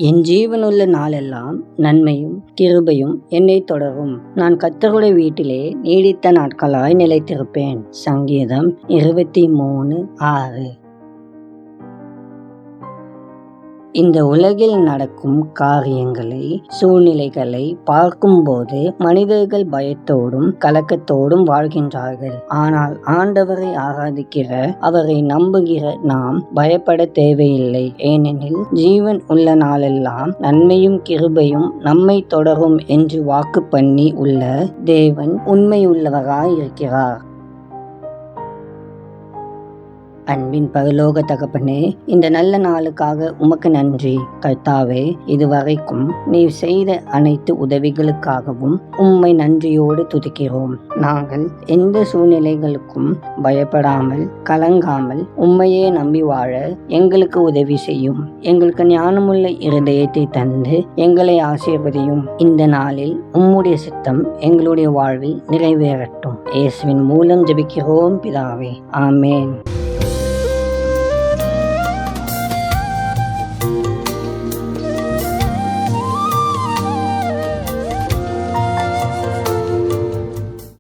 என் ஜீவனுள்ள நாளெல்லாம் நன்மையும் கிருபையும் என்னை தொடரும். நான் கர்த்தருடைய வீட்டிலே நீடித்த நாட்களாய் நிலைத்திருப்பேன். சங்கீதம் 23:6. இந்த உலகில் நடக்கும் காரியங்களை, சூழ்நிலைகளை பார்க்கும்போது மனிதர்கள் பயத்தோடும் கலக்கத்தோடும் வாழ்கின்றார்கள். ஆனால் ஆண்டவரை ஆராதிக்கிற, அவரை நம்புகிற நாம் பயப்பட தேவையில்லை. ஏனெனில் ஜீவன் உள்ள நாளெல்லாம் நன்மையும் கிருபையும் நம்மை தொடரும் என்று வாக்கு பண்ணி உள்ள தேவன் உண்மையுள்ளவராய் இருக்கிறார். அன்பின் பரலோக தகப்பனே, இந்த நல்ல நாளுக்காக உமக்கு நன்றி. கர்த்தாவே, இதுவரைக்கும் நீர் செய்த அனைத்து உதவிகளுக்காகவும் உம்மை நன்றியோடு துதிக்கிறோம். நாங்கள் எந்த சூழ்நிலைகளுக்கும் பயப்படாமல் கலங்காமல் உம்மையே நம்பி வாழ எங்களுக்கு உதவி செய்யும். எங்களுக்கு ஞானமுள்ள இருதயத்தை தந்து எங்களை ஆசீர்வதியும். இந்த நாளில் உம்முடைய சித்தம் எங்களுடைய வாழ்வில் நிறைவேறட்டும். இயேசுவின் மூலம் ஜெபிக்கிறோம் பிதாவே, ஆமேன்.